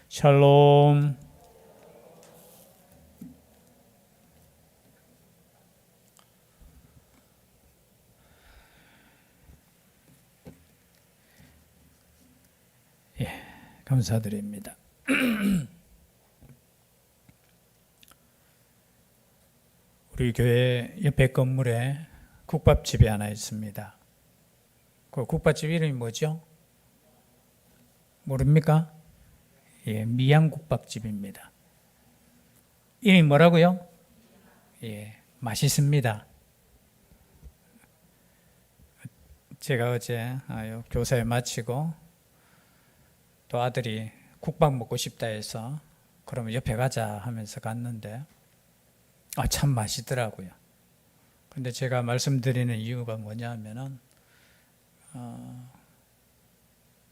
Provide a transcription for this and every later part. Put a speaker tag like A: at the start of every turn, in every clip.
A: 샬롬. 감사드립니다. 우리 교회 옆에 건물에 국밥집이 하나 있습니다. 그 국밥집 이름이 뭐죠? 모릅니까? 미양국밥집입니다. 이름이 뭐라고요? 맛있습니다. 제가 어제 교사회 마치고 또 아들이 국밥 먹고 싶다 해서 그러면 옆에 가자 하면서 갔는데 참 맛있더라고요. 근데 제가 말씀드리는 이유가 뭐냐면은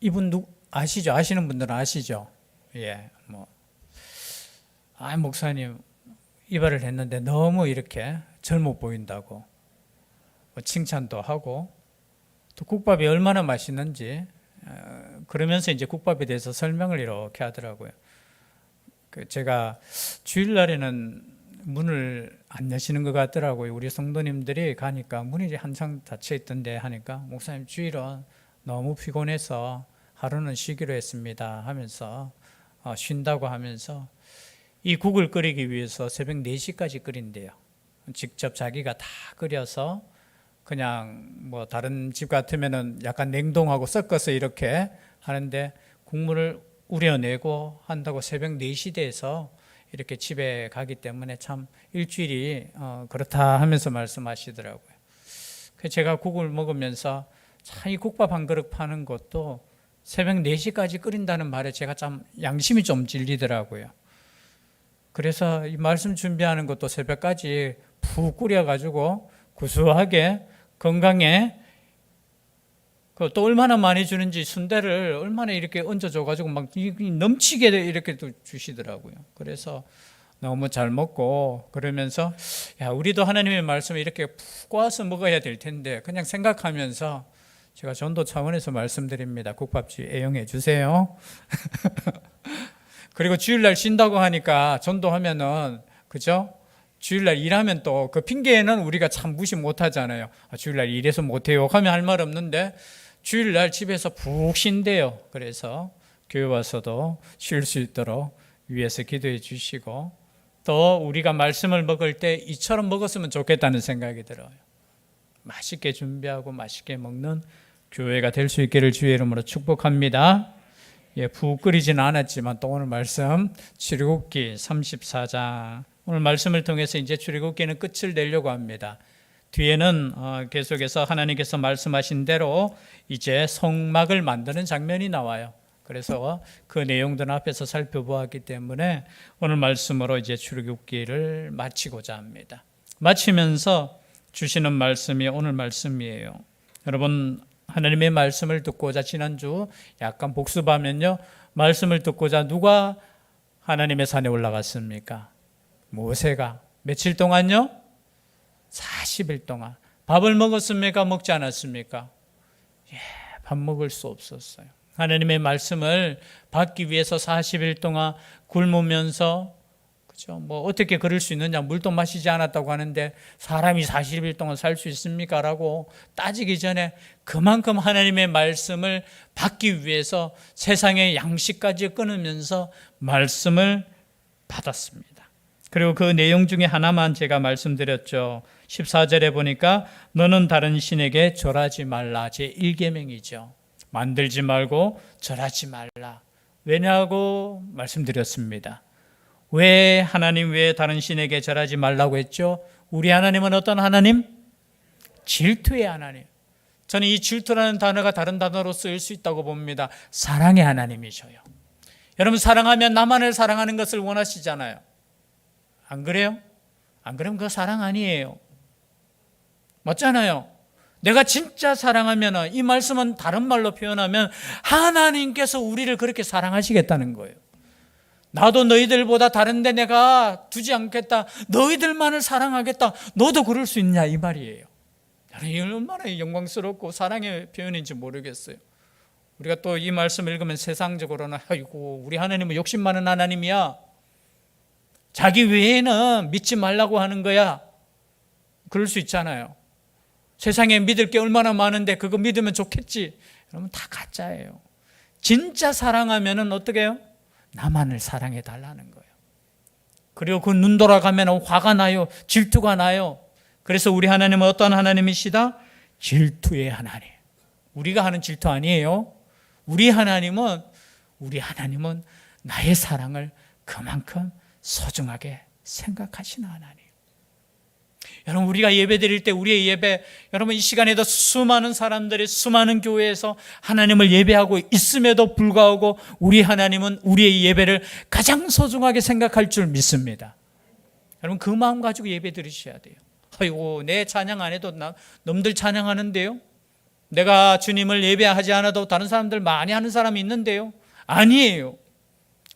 A: 이분 아시죠? 아시는 분들은 아시죠? 목사님 이발을 했는데 너무 이렇게 젊어 보인다고 칭찬도 하고 또 국밥이 얼마나 맛있는지 그러면서 이제 국밥에 대해서 설명을 이렇게 하더라고요. 제가 주일날에는 문을 안 여시는 것 같더라고요. 우리 성도님들이 가니까 문이 항상 닫혀 있던데 하니까 목사님 주일은 너무 피곤해서 하루는 쉬기로 했습니다 하면서 쉰다고 하면서 이 국을 끓이기 위해서 새벽 4시까지 끓인대요. 직접 자기가 다 끓여서 그냥 다른 집 같으면은 약간 냉동하고 섞어서 이렇게 하는데 국물을 우려내고 한다고 새벽 4시 돼서 이렇게 집에 가기 때문에 참 일주일이 그렇다 하면서 말씀하시더라고요. 그래서 제가 국을 먹으면서 참 이 국밥 한 그릇 파는 것도 새벽 4시까지 끓인다는 말에 제가 참 양심이 좀 찔리더라고요. 그래서 이 말씀 준비하는 것도 새벽까지 푹 끓여가지고 구수하게 건강에 또 얼마나 많이 주는지 순대를 얼마나 이렇게 얹어줘가지고 막 넘치게 이렇게 또 주시더라고요. 그래서 너무 잘 먹고 그러면서 우리도 하나님의 말씀을 이렇게 푹 꼬아서 먹어야 될 텐데 그냥 생각하면서 제가 전도 차원에서 말씀드립니다. 국밥집 애용해 주세요. 그리고 주일날 쉰다고 하니까 전도하면은 그죠? 주일날 일하면 또 그 핑계는 우리가 참 무시 못하잖아요. 주일날 일해서 못해요 하면 할 말 없는데 주일날 집에서 푹 쉰대요. 그래서 교회 와서도 쉴 수 있도록 위에서 기도해 주시고 또 우리가 말씀을 먹을 때 이처럼 먹었으면 좋겠다는 생각이 들어요. 맛있게 준비하고 맛있게 먹는 교회가 될 수 있기를 주의 이름으로 축복합니다. 푹 끓이지는 않았지만 또 오늘 말씀 출애굽기 34장 오늘 말씀을 통해서 이제 출애굽기는 끝을 내려고 합니다. 뒤에는 계속해서 하나님께서 말씀하신 대로 이제 성막을 만드는 장면이 나와요. 그래서 그 내용들은 앞에서 살펴보았기 때문에 오늘 말씀으로 이제 출애굽기를 마치고자 합니다. 마치면서 주시는 말씀이 오늘 말씀이에요. 여러분 하나님의 말씀을 듣고자 지난주 약간 복습하면요. 말씀을 듣고자 누가 하나님의 산에 올라갔습니까? 모세가 며칠 동안요? 40일 동안. 밥을 먹었습니까? 먹지 않았습니까? 밥 먹을 수 없었어요. 하나님의 말씀을 받기 위해서 40일 동안 굶으면서 그렇죠? 어떻게 그럴 수 있느냐? 물도 마시지 않았다고 하는데 사람이 40일 동안 살 수 있습니까? 라고 따지기 전에 그만큼 하나님의 말씀을 받기 위해서 세상의 양식까지 끊으면서 말씀을 받았습니다. 그리고 그 내용 중에 하나만 제가 말씀드렸죠. 14절에 보니까 너는 다른 신에게 절하지 말라. 제 1계명이죠. 만들지 말고 절하지 말라. 왜냐고 말씀드렸습니다. 왜 하나님 왜 다른 신에게 절하지 말라고 했죠? 우리 하나님은 어떤 하나님? 질투의 하나님. 저는 이 질투라는 단어가 다른 단어로 쓰일 수 있다고 봅니다. 사랑의 하나님이셔요. 여러분 사랑하면 나만을 사랑하는 것을 원하시잖아요. 안 그래요? 안 그러면 그거 사랑 아니에요. 맞잖아요. 내가 진짜 사랑하면 이 말씀은 다른 말로 표현하면 하나님께서 우리를 그렇게 사랑하시겠다는 거예요. 나도 너희들보다 다른데 내가 두지 않겠다. 너희들만을 사랑하겠다. 너도 그럴 수 있냐 이 말이에요. 이게 얼마나 영광스럽고 사랑의 표현인지 모르겠어요. 우리가 또 이 말씀 읽으면 세상적으로는 아이고 우리 하나님은 욕심 많은 하나님이야, 자기 외에는 믿지 말라고 하는 거야, 그럴 수 있잖아요. 세상에 믿을 게 얼마나 많은데 그거 믿으면 좋겠지. 여러분 다 가짜예요. 진짜 사랑하면은 어떻게 해요? 나만을 사랑해 달라는 거예요. 그리고 그 눈 돌아가면 화가 나요, 질투가 나요. 그래서 우리 하나님은 어떤 하나님이시다? 질투의 하나님. 우리가 하는 질투 아니에요. 우리 하나님은 나의 사랑을 그만큼 소중하게 생각하시는 하나님. 여러분 우리가 예배 드릴 때 우리의 예배, 여러분 이 시간에도 수많은 사람들이 수많은 교회에서 하나님을 예배하고 있음에도 불구하고 우리 하나님은 우리의 예배를 가장 소중하게 생각할 줄 믿습니다. 여러분 그 마음 가지고 예배 드리셔야 돼요. 아이고 내 찬양 안 해도 남들 찬양하는데요, 내가 주님을 예배하지 않아도 다른 사람들 많이 하는 사람이 있는데요. 아니에요.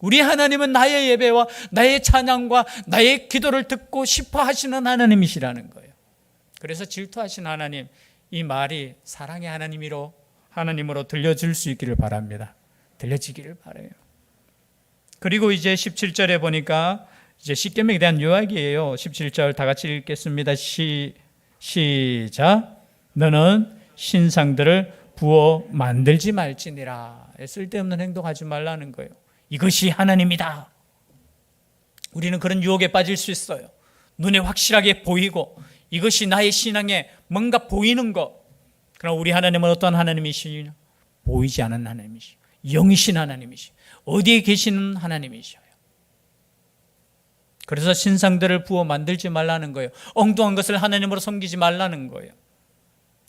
A: 우리 하나님은 나의 예배와 나의 찬양과 나의 기도를 듣고 싶어 하시는 하나님이시라는 거예요. 그래서 질투하신 하나님, 이 말이 사랑의 하나님으로 들려질 수 있기를 바랍니다. 들려지기를 바라요. 그리고 이제 17절에 보니까 이제 십계명에 대한 요약이에요. 17절 다 같이 읽겠습니다. 시작. 너는 신상들을 부어 만들지 말지니라. 쓸데없는 행동하지 말라는 거예요. 이것이 하나님이다. 우리는 그런 유혹에 빠질 수 있어요. 눈에 확실하게 보이고 이것이 나의 신앙에 뭔가 보이는 것. 그러나 우리 하나님은 어떤 하나님이시냐? 보이지 않은 하나님이시오. 영이신 하나님이시오. 어디에 계시는 하나님이셔요. 그래서 신상들을 부어 만들지 말라는 거예요. 엉뚱한 것을 하나님으로 섬기지 말라는 거예요.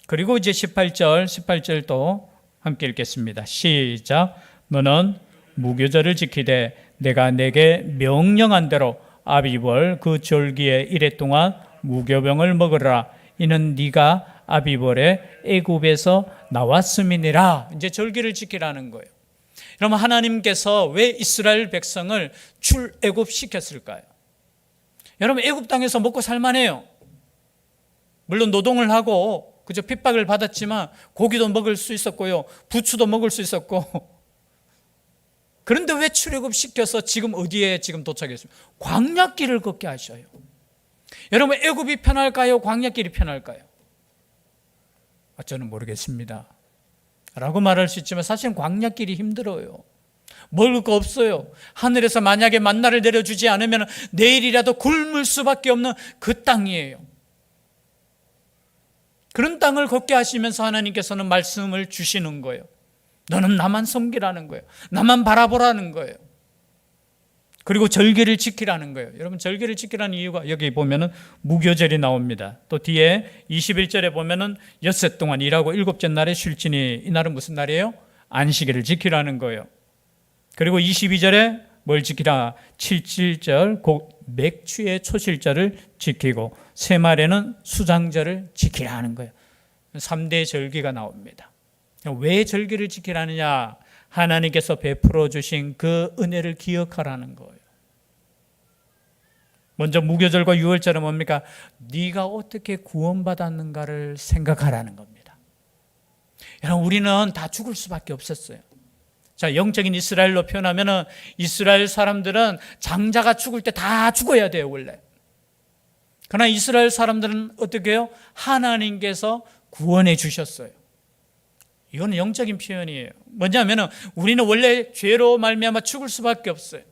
A: 그리고 이제 18절도 함께 읽겠습니다. 시작. 너는 무교절을 지키되 내가 내게 명령한 대로 아비벌 그 절기에 이래 동안 무교병을 먹으라. 이는 네가 아비벌에 애굽에서 나왔음이니라. 이제 절기를 지키라는 거예요. 그러면 하나님께서 왜 이스라엘 백성을 출애굽시켰을까요? 여러분 애굽 땅에서 먹고 살만해요. 물론 노동을 하고 그저 핍박을 받았지만 고기도 먹을 수 있었고요, 부추도 먹을 수 있었고. 그런데 왜 출애굽시켜서 지금 어디에 지금 도착했습니까? 광야길을 걷게 하셔요. 여러분 애굽이 편할까요? 광야길이 편할까요? 저는 모르겠습니다 라고 말할 수 있지만 사실은 광야길이 힘들어요. 먹을 거 없어요. 하늘에서 만약에 만나를 내려주지 않으면 내일이라도 굶을 수밖에 없는 그 땅이에요. 그런 땅을 걷게 하시면서 하나님께서는 말씀을 주시는 거예요. 너는 나만 섬기라는 거예요. 나만 바라보라는 거예요. 그리고 절기를 지키라는 거예요. 여러분 절기를 지키라는 이유가 여기 보면은 무교절이 나옵니다. 또 뒤에 21절에 보면은 엿새 동안 일하고 일곱째 날에 쉴지니, 이 날은 무슨 날이에요? 안식일을 지키라는 거예요. 그리고 22절에 뭘 지키라? 77절 곧 맥추의 초실절을 지키고 새말에는 수장절을 지키라 하는 거예요. 3대 절기가 나옵니다. 왜 절기를 지키라느냐? 하나님께서 베풀어 주신 그 은혜를 기억하라는 거예요. 먼저 무교절과 유월절은 뭡니까? 네가 어떻게 구원받았는가를 생각하라는 겁니다. 여러분 우리는 다 죽을 수밖에 없었어요. 자, 영적인 이스라엘로 표현하면은 이스라엘 사람들은 장자가 죽을 때 다 죽어야 돼요, 원래. 그러나 이스라엘 사람들은 어떻게 해요? 하나님께서 구원해 주셨어요. 이거는 영적인 표현이에요. 뭐냐면은 우리는 원래 죄로 말미암아 죽을 수밖에 없어요.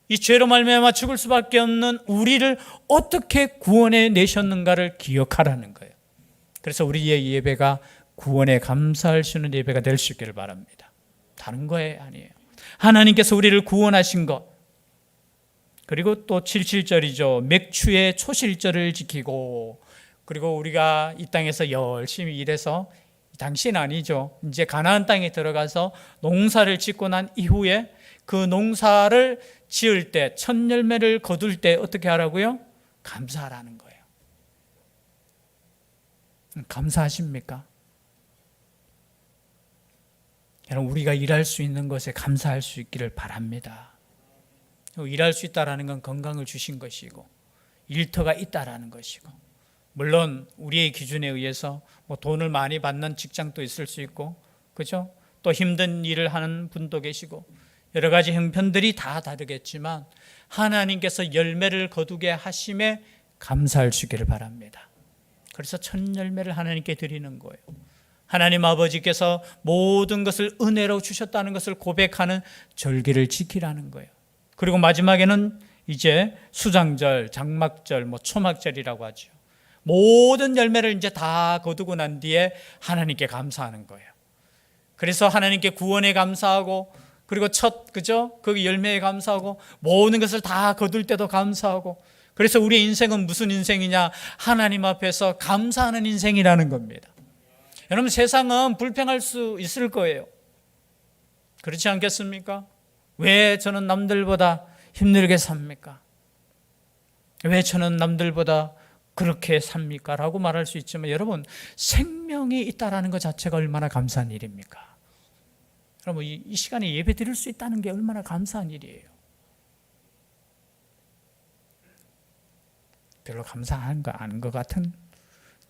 A: 이 죄로 말미암아 죽을 수밖에 없는 우리를 어떻게 구원해 내셨는가를 기억하라는 거예요. 그래서 우리의 예배가 구원에 감사할 수 있는 예배가 될 수 있기를 바랍니다. 다른 거에 아니에요. 하나님께서 우리를 구원하신 것. 그리고 또 77절이죠. 맥추의 초실절을 지키고, 그리고 우리가 이 땅에서 열심히 일해서, 당시는 아니죠, 이제 가나안 땅에 들어가서 농사를 짓고 난 이후에 그 농사를 지을 때, 첫 열매를 거둘 때 어떻게 하라고요? 감사하라는 거예요. 감사하십니까? 여러분 우리가 일할 수 있는 것에 감사할 수 있기를 바랍니다. 일할 수 있다는 건 건강을 주신 것이고 일터가 있다라는 것이고, 물론 우리의 기준에 의해서 뭐 돈을 많이 받는 직장도 있을 수 있고, 그죠? 또 힘든 일을 하는 분도 계시고 여러 가지 형편들이 다 다르겠지만 하나님께서 열매를 거두게 하심에 감사할 수 있기를 바랍니다. 그래서 첫 열매를 하나님께 드리는 거예요. 하나님 아버지께서 모든 것을 은혜로 주셨다는 것을 고백하는 절기를 지키라는 거예요. 그리고 마지막에는 이제 수장절, 장막절, 초막절이라고 하죠. 모든 열매를 이제 다 거두고 난 뒤에 하나님께 감사하는 거예요. 그래서 하나님께 구원에 감사하고 그리고 그 열매에 감사하고 모든 것을 다 거둘 때도 감사하고 그래서 우리의 인생은 무슨 인생이냐? 하나님 앞에서 감사하는 인생이라는 겁니다. 여러분 세상은 불평할 수 있을 거예요. 그렇지 않겠습니까? 왜 저는 남들보다 힘들게 삽니까? 왜 저는 남들보다 그렇게 삽니까? 라고 말할 수 있지만 여러분 생명이 있다는 것 자체가 얼마나 감사한 일입니까? 여러분 이 시간에 예배 드릴 수 있다는 게 얼마나 감사한 일이에요. 별로 감사한 거 아닌 것 같은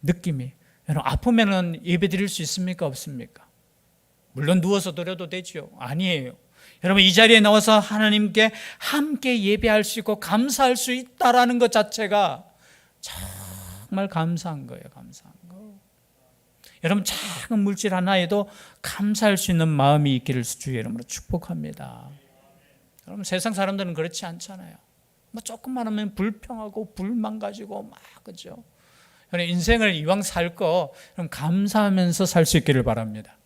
A: 느낌이. 여러분 아프면은 예배 드릴 수 있습니까? 없습니까? 물론 누워서 드려도 되죠. 아니에요. 여러분 이 자리에 나와서 하나님께 함께 예배할 수 있고 감사할 수 있다라는 것 자체가 정말 감사한 거예요. 감사한 거. 여러분 작은 물질 하나에도 감사할 수 있는 마음이 있기를 주의 이름으로 축복합니다. 여러분 세상 사람들은 그렇지 않잖아요. 조금만 하면 불평하고 불만 가지고 막 그죠. 인생을 이왕 살 거 그럼 감사하면서 살 수 있기를 바랍니다.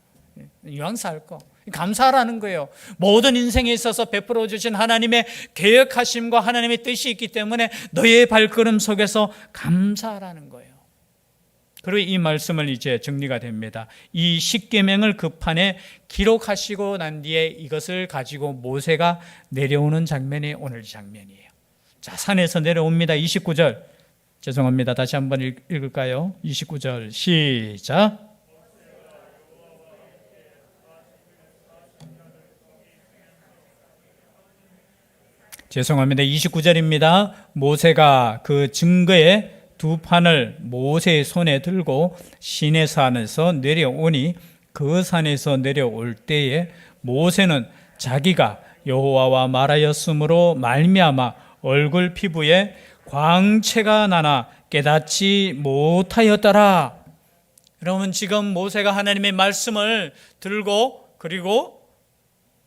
A: 이왕 살 거 감사하라는 거예요. 모든 인생에 있어서 베풀어 주신 하나님의 계획하심과 하나님의 뜻이 있기 때문에 너의 발걸음 속에서 감사하라는 거예요. 그리고 이 말씀을 이제 정리가 됩니다. 이 십계명을 그 판에 기록하시고 난 뒤에 이것을 가지고 모세가 내려오는 장면이 오늘 장면이에요. 자, 산에서 내려옵니다. 29절. 죄송합니다. 다시 한번 읽을까요? 29절 시작. 죄송합니다. 29절입니다. 모세가 그 증거의 두 판을 모세의 손에 들고 시내산에서 내려오니 그 산에서 내려올 때에 모세는 자기가 여호와와 말하였으므로 말미암아 얼굴 피부에 광채가 나나 깨닫지 못하였더라. 여러분 지금 모세가 하나님의 말씀을 들고 그리고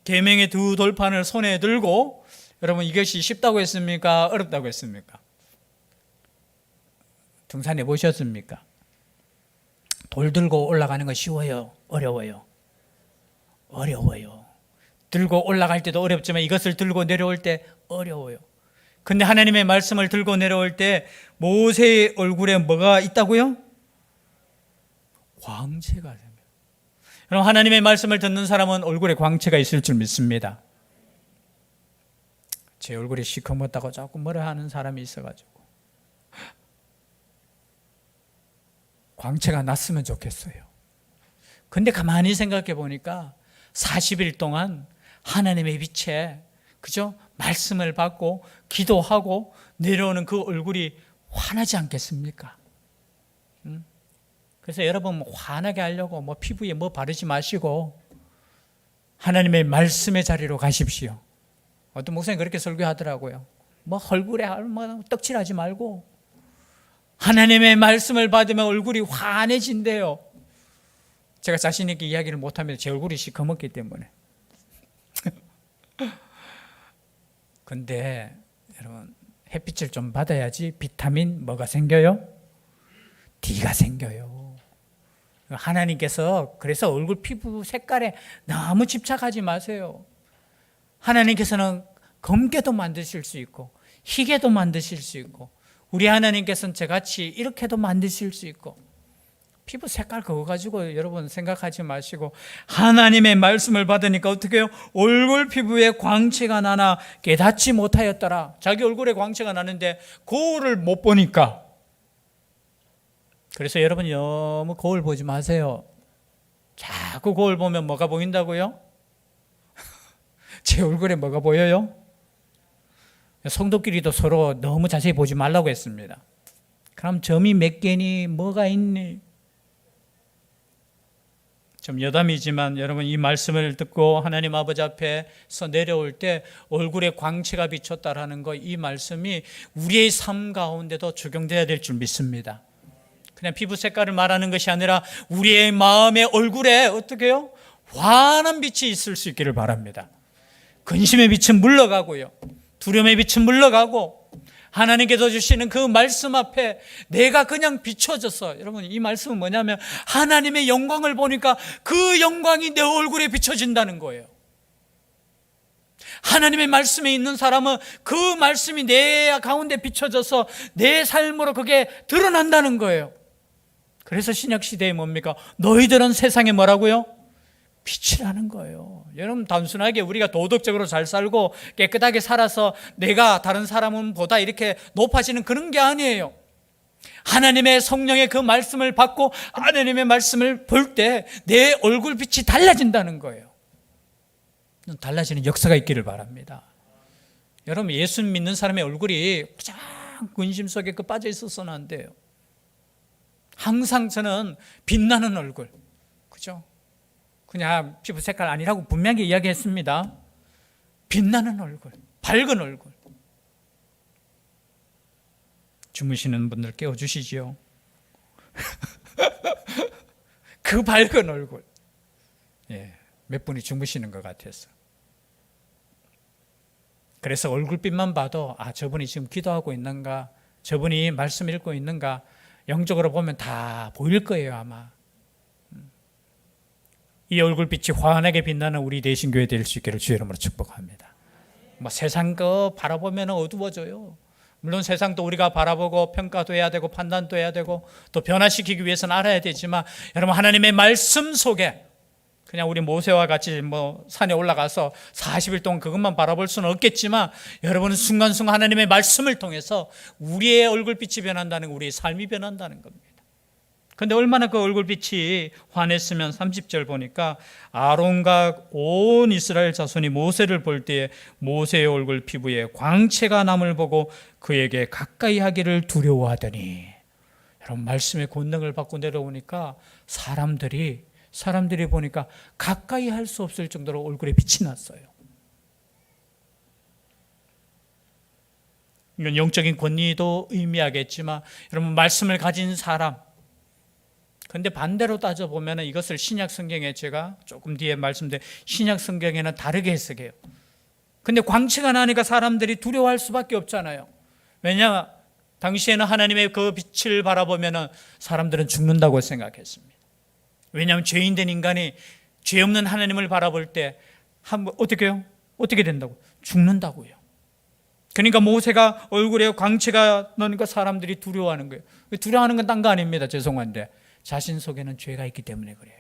A: 계명의 두 돌판을 손에 들고 여러분 이것이 쉽다고 했습니까? 어렵다고 했습니까? 등산해 보셨습니까? 돌 들고 올라가는 거 쉬워요? 어려워요? 어려워요. 들고 올라갈 때도 어렵지만 이것을 들고 내려올 때 어려워요. 근데 하나님의 말씀을 들고 내려올 때 모세의 얼굴에 뭐가 있다고요? 광채가 됩니다. 여러분 하나님의 말씀을 듣는 사람은 얼굴에 광채가 있을 줄 믿습니다. 제 얼굴이 시커멓다고 자꾸 뭐라 하는 사람이 있어가지고 광채가 났으면 좋겠어요. 근데 가만히 생각해 보니까 40일 동안 하나님의 빛에 그죠? 말씀을 받고 기도하고 내려오는 그 얼굴이 환하지 않겠습니까? 그래서 여러분 환하게 하려고 피부에 바르지 마시고 하나님의 말씀의 자리로 가십시오. 어떤 목사님 그렇게 설교하더라고요. 얼굴에 떡칠하지 말고 하나님의 말씀을 받으면 얼굴이 환해진대요. 제가 자신 있게 이야기를 못하면 제 얼굴이 시커멓기 때문에. 근데 여러분 햇빛을 좀 받아야지 비타민 뭐가 생겨요? D가 생겨요. 하나님께서 그래서 얼굴 피부 색깔에 너무 집착하지 마세요. 하나님께서는 검게도 만드실 수 있고 희게도 만드실 수 있고 우리 하나님께서는 저같이 이렇게도 만드실 수 있고 피부 색깔 그거 가지고 여러분 생각하지 마시고 하나님의 말씀을 받으니까 어떻게 해요? 얼굴 피부에 광채가 나나 깨닫지 못하였더라. 자기 얼굴에 광채가 나는데 거울을 못 보니까. 그래서 여러분 너무 거울 보지 마세요. 자꾸 거울 보면 뭐가 보인다고요? 제 얼굴에 뭐가 보여요? 성도끼리도 서로 너무 자세히 보지 말라고 했습니다. 그럼 점이 몇 개니 뭐가 있니? 좀 여담이지만 여러분, 이 말씀을 듣고 하나님 아버지 앞에서 내려올 때 얼굴에 광채가 비쳤다라는 거, 이 말씀이 우리의 삶 가운데도 적용돼야 될 줄 믿습니다. 그냥 피부 색깔을 말하는 것이 아니라 우리의 마음의 얼굴에 어떻게 해요? 환한 빛이 있을 수 있기를 바랍니다. 근심의 빛은 물러가고요, 두려움의 빛은 물러가고, 하나님께서 주시는 그 말씀 앞에 내가 그냥 비춰져서, 여러분, 이 말씀은 뭐냐면 하나님의 영광을 보니까 그 영광이 내 얼굴에 비춰진다는 거예요. 하나님의 말씀에 있는 사람은 그 말씀이 내 가운데 비춰져서 내 삶으로 그게 드러난다는 거예요. 그래서 신약시대에 뭡니까? 너희들은 세상에 뭐라고요? 빛이라는 거예요. 여러분, 단순하게 우리가 도덕적으로 잘 살고 깨끗하게 살아서 내가 다른 사람보다 이렇게 높아지는 그런 게 아니에요. 하나님의 성령의 그 말씀을 받고 하나님의 말씀을 볼 때 내 얼굴빛이 달라진다는 거예요. 달라지는 역사가 있기를 바랍니다. 여러분, 예수 믿는 사람의 얼굴이 가장 근심 속에 빠져 있어서는 안 돼요. 항상 저는 빛나는 얼굴, 그죠? 그냥 피부 색깔 아니라고 분명히 이야기했습니다. 빛나는 얼굴, 밝은 얼굴. 주무시는 분들 깨워주시지요. 그 밝은 얼굴. 예, 몇 분이 주무시는 것 같아서. 그래서 얼굴빛만 봐도 저분이 지금 기도하고 있는가, 저분이 말씀 읽고 있는가, 영적으로 보면 다 보일 거예요, 아마. 이 얼굴빛이 환하게 빛나는 우리 대신교회 될 수 있기를 주의 이름으로 축복합니다. 세상 거 바라보면 어두워져요. 물론 세상도 우리가 바라보고 평가도 해야 되고 판단도 해야 되고 또 변화시키기 위해서는 알아야 되지만, 여러분, 하나님의 말씀 속에 그냥 우리 모세와 같이 산에 올라가서 40일 동안 그것만 바라볼 수는 없겠지만, 여러분은 순간순간 하나님의 말씀을 통해서 우리의 얼굴빛이 변한다는, 우리의 삶이 변한다는 겁니다. 그런데 얼마나 그 얼굴빛이 환했으면 30절 보니까 아론과 온 이스라엘 자손이 모세를 볼 때에 모세의 얼굴 피부에 광채가 남을 보고 그에게 가까이 하기를 두려워하더니, 여러분, 말씀의 권능을 받고 내려오니까 사람들이 보니까 가까이 할 수 없을 정도로 얼굴에 빛이 났어요. 이건 영적인 권위도 의미하겠지만, 여러분, 말씀을 가진 사람, 그런데 반대로 따져보면 이것을 신약 성경에, 제가 조금 뒤에 말씀드린 신약 성경에는 다르게 해석해요. 근데 광채가 나니까 사람들이 두려워할 수밖에 없잖아요. 왜냐? 당시에는 하나님의 그 빛을 바라보면 사람들은 죽는다고 생각했습니다. 왜냐하면 죄인된 인간이 죄 없는 하나님을 바라볼 때 어떻게 해요? 어떻게 된다고? 죽는다고요. 그러니까 모세가 얼굴에 광채가 나니까 사람들이 두려워하는 거예요. 두려워하는 건 딴 거 아닙니다. 죄송한데 자신 속에는 죄가 있기 때문에 그래요.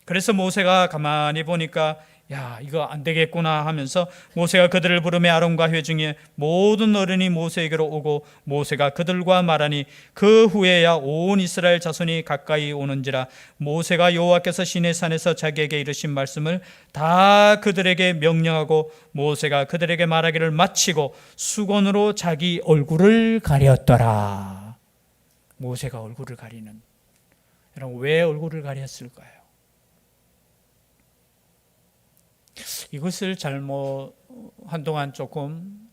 A: 그래서 모세가 가만히 보니까 이거 안 되겠구나 하면서 모세가 그들을 부르매 아론과 회중의 모든 어른이 모세에게로 오고 모세가 그들과 말하니 그 후에야 온 이스라엘 자손이 가까이 오는지라. 모세가 여호와께서 시내산에서 자기에게 이르신 말씀을 다 그들에게 명령하고 모세가 그들에게 말하기를 마치고 수건으로 자기 얼굴을 가렸더라. 모세가 얼굴을 가리는, 여러분, 왜 얼굴을 가렸을까요? 이것을 한동안 조금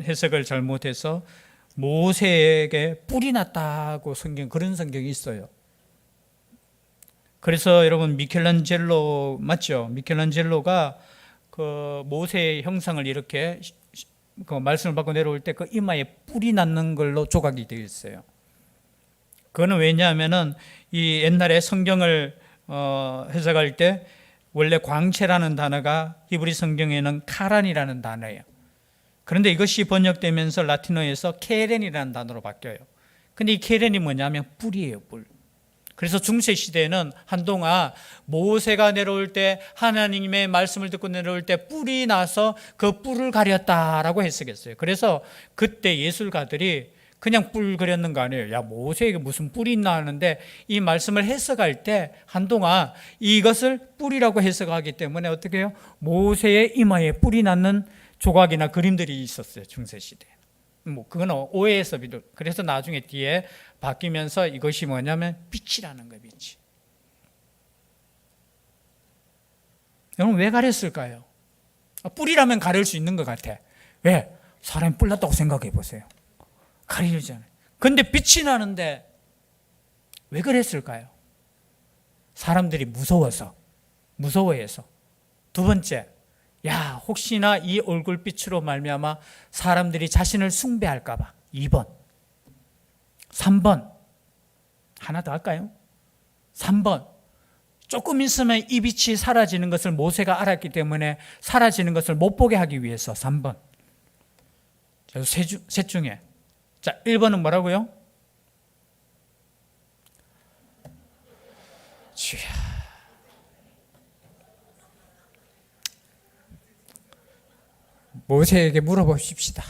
A: 해석을 잘못해서 모세에게 뿔이 났다고 그런 성경이 있어요. 그래서 여러분, 미켈란젤로 맞죠? 미켈란젤로가 그 모세의 형상을 이렇게 그 말씀을 받고 내려올 때 그 이마에 뿔이 났는 걸로 조각이 되어 있어요. 그거는 왜냐하면은 이 옛날에 성경을 해석할 때 원래 광채라는 단어가 히브리 성경에는 카란이라는 단어예요. 그런데 이것이 번역되면서 라틴어에서 케렌이라는 단어로 바뀌어요. 근데 이 케렌이 뭐냐면 뿔이에요, 뿔. 그래서 중세 시대에는 한동안 모세가 내려올 때, 하나님의 말씀을 듣고 내려올 때 뿔이 나서 그 뿔을 가렸다라고 해석했어요. 그래서 그때 예술가들이 그냥 뿔 그렸는 거 아니에요. 모세에게 무슨 뿔이 있나 하는데, 이 말씀을 해석할 때 한동안 이것을 뿔이라고 해석하기 때문에 어떻게 해요? 모세의 이마에 뿔이 났는 조각이나 그림들이 있었어요, 중세시대에. 뭐 그거는 오해에서 비도. 그래서 나중에 뒤에 바뀌면서 이것이 뭐냐면 빛이라는 거예요. 빛이. 여러분 왜 가렸을까요? 뿔이라면 가릴 수 있는 것 같아. 왜? 사람이 뿔 났다고 생각해 보세요. 가리잖아요. 근데 빛이 나는데 왜 그랬을까요? 사람들이 무서워해서. 두 번째, 야, 혹시나 이 얼굴빛으로 말미암아 사람들이 자신을 숭배할까 봐. 2번. 3번. 하나 더 할까요? 3번. 조금 있으면 이 빛이 사라지는 것을 모세가 알았기 때문에 사라지는 것을 못 보게 하기 위해서. 3번. 셋 중에. 자, 1번은 뭐라고요? 주야. 모세에게 물어보십시다.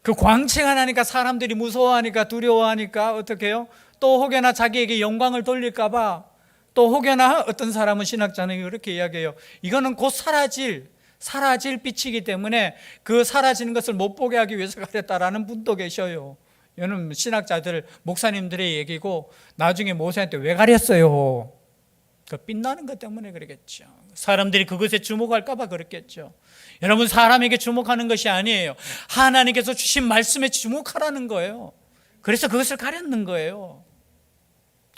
A: 그 광채가 나니까 사람들이 무서워하니까 두려워하니까 어떻게 해요? 또 혹여나 자기에게 영광을 돌릴까 봐, 또 혹여나 어떤 사람은 신학자는 이렇게 이야기해요. 이거는 곧 사라질 빛이기 때문에 그 사라지는 것을 못 보게 하기 위해서 그랬다라는 분도 계셔요. 이거는 신학자들, 목사님들의 얘기고, 나중에 모세한테 왜 가렸어요? 그 빛나는 것 때문에 그러겠죠. 사람들이 그것에 주목할까 봐 그렇겠죠. 여러분, 사람에게 주목하는 것이 아니에요. 하나님께서 주신 말씀에 주목하라는 거예요. 그래서 그것을 가렸는 거예요.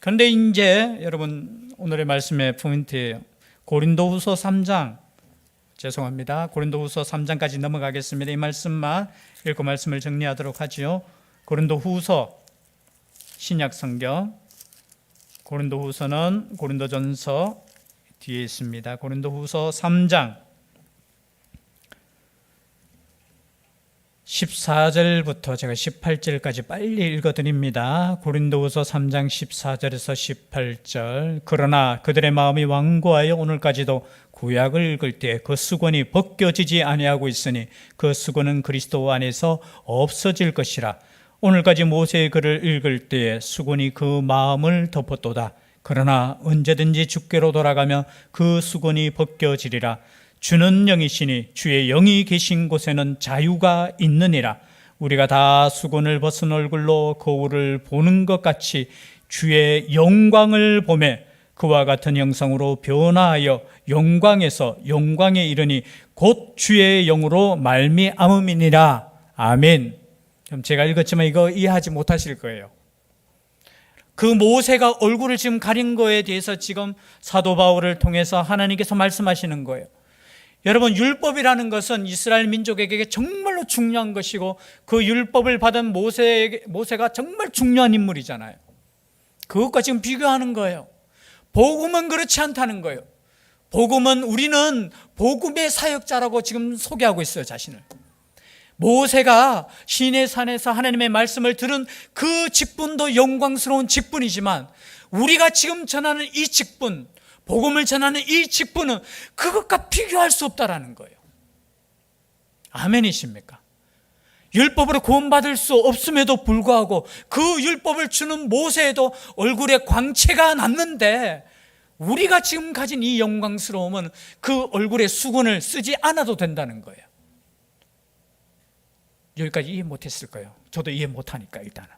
A: 그런데 이제 여러분, 오늘의 말씀의 포인트예요. 고린도후서 3장, 죄송합니다. 고린도후서 3장까지 넘어가겠습니다. 이 말씀만 읽고 말씀을 정리하도록 하지요. 고린도후서, 신약 성경, 고린도후서는 고린도전서 뒤에 있습니다. 고린도후서 3장 14절부터 제가 18절까지 빨리 읽어드립니다. 고린도후서 3장 14절에서 18절. 그러나 그들의 마음이 완고하여 오늘까지도 구약을 읽을 때 그 수건이 벗겨지지 아니하고 있으니 그 수건은 그리스도 안에서 없어질 것이라. 오늘까지 모세의 글을 읽을 때에 수건이 그 마음을 덮었도다. 그러나 언제든지 주께로 돌아가며 그 수건이 벗겨지리라. 주는 영이시니 주의 영이 계신 곳에는 자유가 있느니라. 우리가 다 수건을 벗은 얼굴로 거울을 보는 것 같이 주의 영광을 보매 그와 같은 형상으로 변화하여 영광에서 영광에 이르니 곧 주의 영으로 말미암음이니라. 아멘. 제가 읽었지만 이거 이해하지 못하실 거예요. 그 모세가 얼굴을 지금 가린 거에 대해서 지금 사도 바울을 통해서 하나님께서 말씀하시는 거예요. 여러분, 율법이라는 것은 이스라엘 민족에게 정말로 중요한 것이고 그 율법을 받은 모세가 정말 중요한 인물이잖아요. 그것과 지금 비교하는 거예요. 복음은 그렇지 않다는 거예요. 우리는 복음의 사역자라고 지금 소개하고 있어요, 자신을. 모세가 시내산에서 하나님의 말씀을 들은 그 직분도 영광스러운 직분이지만 우리가 지금 전하는 이 직분, 복음을 전하는 이 직분은 그것과 비교할 수 없다라는 거예요. 아멘이십니까? 율법으로 구원받을 수 없음에도 불구하고 그 율법을 주는 모세에도 얼굴에 광채가 났는데 우리가 지금 가진 이 영광스러움은 그 얼굴에 수건을 쓰지 않아도 된다는 거예요. 여기까지 이해 못했을 거예요. 저도 이해 못하니까 일단은.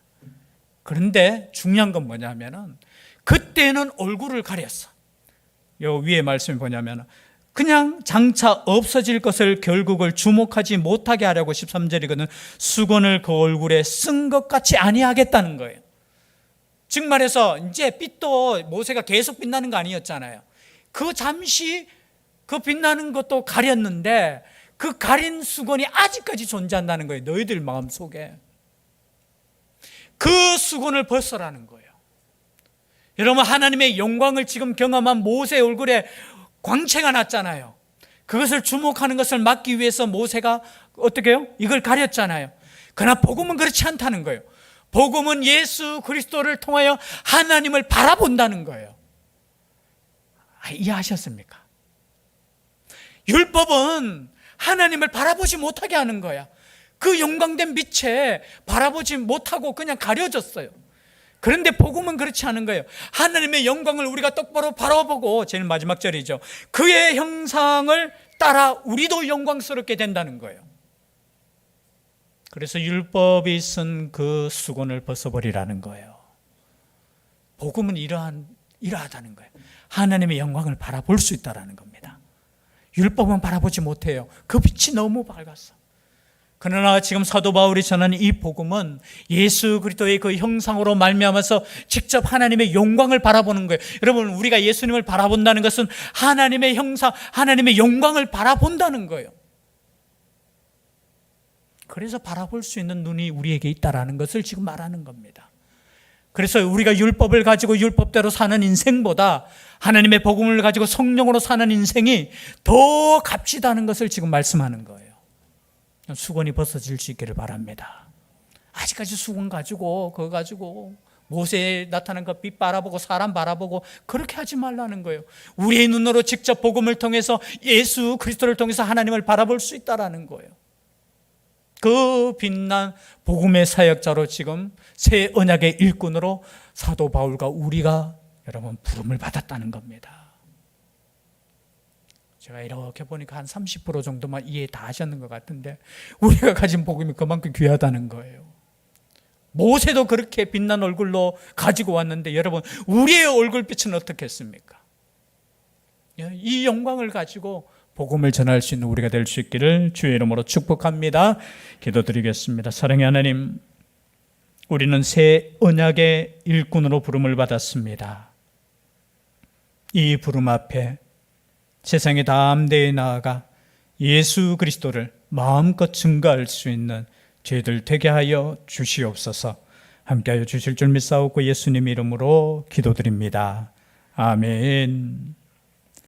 A: 그런데 중요한 건 뭐냐면은 그때는 얼굴을 가렸어. 요 위에 말씀이 뭐냐면 그냥 장차 없어질 것을 결국을 주목하지 못하게 하려고 13절이거든. 수건을 그 얼굴에 쓴 것 같이 아니하겠다는 거예요. 즉 말해서 이제 빛도 모세가 계속 빛나는 거 아니었잖아요. 그 잠시 그 빛나는 것도 가렸는데 그 가린 수건이 아직까지 존재한다는 거예요. 너희들 마음속에. 그 수건을 벗어라는 거예요. 여러분, 하나님의 영광을 지금 경험한 모세의 얼굴에 광채가 났잖아요. 그것을 주목하는 것을 막기 위해서 모세가 어떻게 해요? 이걸 가렸잖아요. 그러나 복음은 그렇지 않다는 거예요. 복음은 예수 그리스도를 통하여 하나님을 바라본다는 거예요. 이해하셨습니까? 율법은 하나님을 바라보지 못하게 하는 거야. 그 영광된 빛에 바라보지 못하고 그냥 가려졌어요. 그런데 복음은 그렇지 않은 거예요. 하나님의 영광을 우리가 똑바로 바라보고, 제일 마지막 절이죠, 그의 형상을 따라 우리도 영광스럽게 된다는 거예요. 그래서 율법이 쓴 그 수건을 벗어버리라는 거예요. 복음은 이러하다는 거예요. 하나님의 영광을 바라볼 수 있다는 겁니다. 율법은 바라보지 못해요. 그 빛이 너무 밝았어. 그러나 지금 사도 바울이 전하는 이 복음은 예수 그리스도의 그 형상으로 말미암아서 직접 하나님의 영광을 바라보는 거예요. 여러분, 우리가 예수님을 바라본다는 것은 하나님의 형상, 하나님의 영광을 바라본다는 거예요. 그래서 바라볼 수 있는 눈이 우리에게 있다라는 것을 지금 말하는 겁니다. 그래서 우리가 율법을 가지고 율법대로 사는 인생보다 하나님의 복음을 가지고 성령으로 사는 인생이 더 값지다는 것을 지금 말씀하는 거예요. 수건이 벗어질 수 있기를 바랍니다. 아직까지 수건 가지고 그거 가지고 모세에 나타난 그 빛 바라보고 사람 바라보고 그렇게 하지 말라는 거예요. 우리의 눈으로 직접 복음을 통해서 예수 그리스도를 통해서 하나님을 바라볼 수 있다라는 거예요. 그 빛난 복음의 사역자로 지금 새 언약의 일꾼으로 사도 바울과 우리가 여러분 부름을 받았다는 겁니다. 제가 이렇게 보니까 한 30% 정도만 이해 다 하셨는 것 같은데 우리가 가진 복음이 그만큼 귀하다는 거예요. 모세도 그렇게 빛난 얼굴로 가지고 왔는데 여러분 우리의 얼굴빛은 어떻겠습니까? 이 영광을 가지고 복음을 전할 수 있는 우리가 될 수 있기를 주의 이름으로 축복합니다. 기도드리겠습니다. 사랑의 하나님, 우리는 새 언약의 일꾼으로 부름을 받았습니다. 이 부름 앞에 세상에 담대히 나아가 예수 그리스도를 마음껏 증거할 수 있는 저희들 되게 하여 주시옵소서. 함께하여 주실 줄 믿사옵고 예수님 이름으로 기도드립니다. 아멘.